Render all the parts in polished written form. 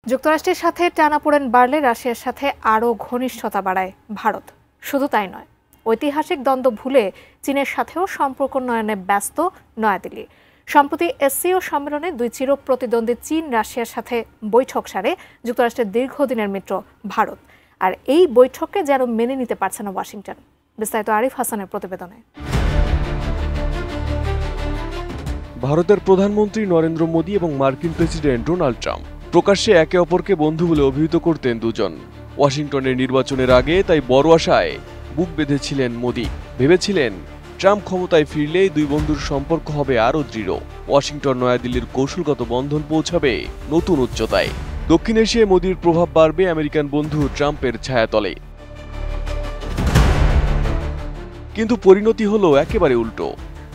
যুক্তরাষ্ট্রের সাথে টানাপোড়েন বাড়লে রাশিয়ার সাথে আরও ঘনিষ্ঠতা বাড়ায় ভারত। শুধু তাই নয়, ঐতিহাসিক দ্বন্দ্ব ভুলে চীনের সাথেও সম্পর্ক উন্নয়নে ব্যস্ত নয়াদিল্লি। সম্প্রতি এসসিও সম্মেলনে দুই চির প্রতিদ্বন্দ্বী চীন রাশিয়ার সাথে বৈঠক সারে যুক্তরাষ্ট্রের দীর্ঘদিনের মিত্র ভারত। আর এই বৈঠককে যেন মেনে নিতে পারছে না ওয়াশিংটন। বিস্তারিত আরিফ হাসানের প্রতিবেদনে। ভারতের প্রধানমন্ত্রী নরেন্দ্র মোদী এবং মার্কিন প্রেসিডেন্ট ডোনাল্ড ট্রাম্প প্রকাশ্যে একে অপরকে বন্ধু বলে অভিহিত করতেন দুজন। ওয়াশিংটনের নির্বাচনের আগে তাই বড় আশায় বুক বেঁধেছিলেন মোদী। ভেবেছিলেন ট্রাম্প ক্ষমতায় ফিরলেই দুই বন্ধুর সম্পর্ক হবে আরও দৃঢ়। ওয়াশিংটন নয়াদিল্লির কৌশলগত বন্ধন পৌঁছাবে নতুন উচ্চতায়। দক্ষিণ এশিয়ায় মোদীর প্রভাব বাড়বে আমেরিকান বন্ধু ট্রাম্পের ছায়াতলে। কিন্তু পরিণতি হলো একেবারে উল্টো।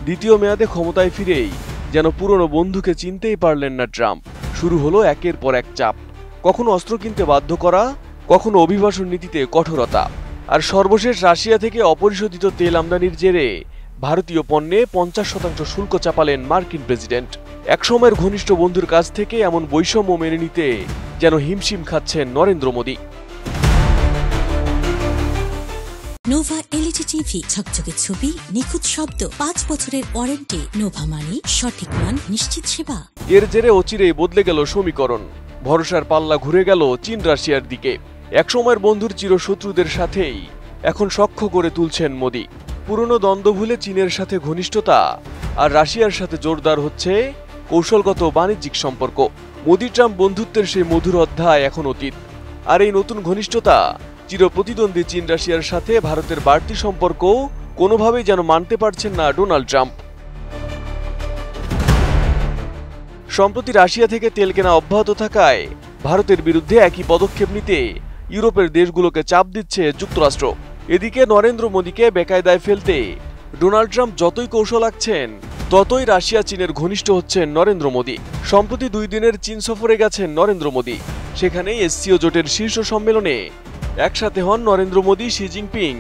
দ্বিতীয় মেয়াদে ক্ষমতায় ফিরেই যেন পুরনো বন্ধুকে চিনতেই পারলেন না ট্রাম্প। শুরু হলো একের পর এক চাপ, কখনো অস্ত্র কিনতে বাধ্য করা, কখনো অভিবাসন নীতিতে কঠোরতা, আর সর্বশেষ রাশিয়া থেকে অপরিশোধিত তেল আমদানির জেরে ভারতীয় পণ্যে 50% শুল্ক চাপালেন মার্কিন প্রেসিডেন্ট। একসময়ের ঘনিষ্ঠ বন্ধুর কাছ থেকে এমন বৈষম্য মেনে নিতে যেন হিমশিম খাচ্ছেন Narendra Modi. Nova LED TV, ঝকঝকে ছবি, নিখুঁত শব্দ, 5 বছরের ওয়ারেন্টি। নোভা মানি সঠিক মান, নিশ্চিত সেবা। এর জেরে অচিরেই বদলে গেল সমীকরণ। ভরসার পাল্লা ঘুরে গেল চীন রাশিয়ার দিকে। একসময়ের বন্ধুর চিরশত্রুদের সাথেই এখন সখ্য করে তুলছেন মোদী। পুরনো দ্বন্দ্ব ভুলে চীনের সাথে ঘনিষ্ঠতা আর রাশিয়ার সাথে জোরদার হচ্ছে কৌশলগত বাণিজ্যিক সম্পর্ক। মোদী ট্রাম্প বন্ধুত্বের সেই মধুর অধ্যায় এখন অতীত। আর এই নতুন ঘনিষ্ঠতা চির প্রতিদ্বন্দ্বী চীন রাশিয়ার সাথে ভারতের বাড়তি সম্পর্ক কোনোভাবেই যেন মানতে পারছেন না ডোনাল্ড ট্রাম্প। সম্প্রতি রাশিয়া থেকে তেল কেনা অব্যাহত থাকায় ভারতের বিরুদ্ধে একই পদক্ষেপ নিতে ইউরোপের দেশগুলোকে চাপ দিচ্ছে যুক্তরাষ্ট্র। এদিকে নরেন্দ্র মোদীকে বেকায়দায় ফেলতে ডোনাল্ড ট্রাম্প যতই কৌশল আঁকছেন, ততই রাশিয়া চীনের ঘনিষ্ঠ হচ্ছেন নরেন্দ্র মোদী। সম্প্রতি 2 দিনের চীন সফরে গেছেন নরেন্দ্র মোদী। সেখানেই এসসিও জোটের শীর্ষ সম্মেলনে একসাথে হন নরেন্দ্র মোদী, শি জিনপিং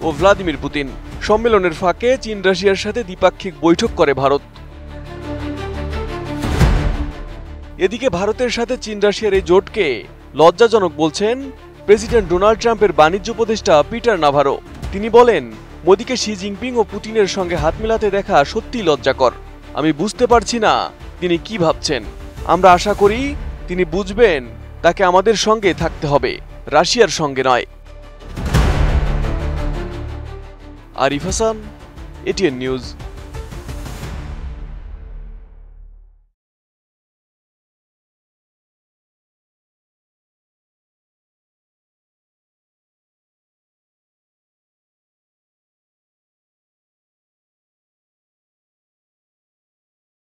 ও ভ্লাদিমির পুতিন। সম্মেলনের ফাঁকে চীন রাশিয়ার সাথে দ্বিপাক্ষিক বৈঠক করে ভারত। এদিকে ভারতের সাথে চীন রাশিয়ার এই জোটকে লজ্জাজনক বলছেন প্রেসিডেন্ট ডোনাল্ড ট্রাম্পের বাণিজ্য উপদেষ্টা পিটার নাভারো। তিনি বলেন, মোদীকে শি জিনপিং ও পুতিনের সঙ্গে হাত মেলাতে দেখা সত্যিই লজ্জাকর। আমি বুঝতে পারছি না তিনি কি ভাবছেন। আমরা আশা করি তিনি বুঝবেন তাকে আমাদের সঙ্গে থাকতে হবে, রাশিয়ার সঙ্গে নয়। Arif Hasan, ATN news.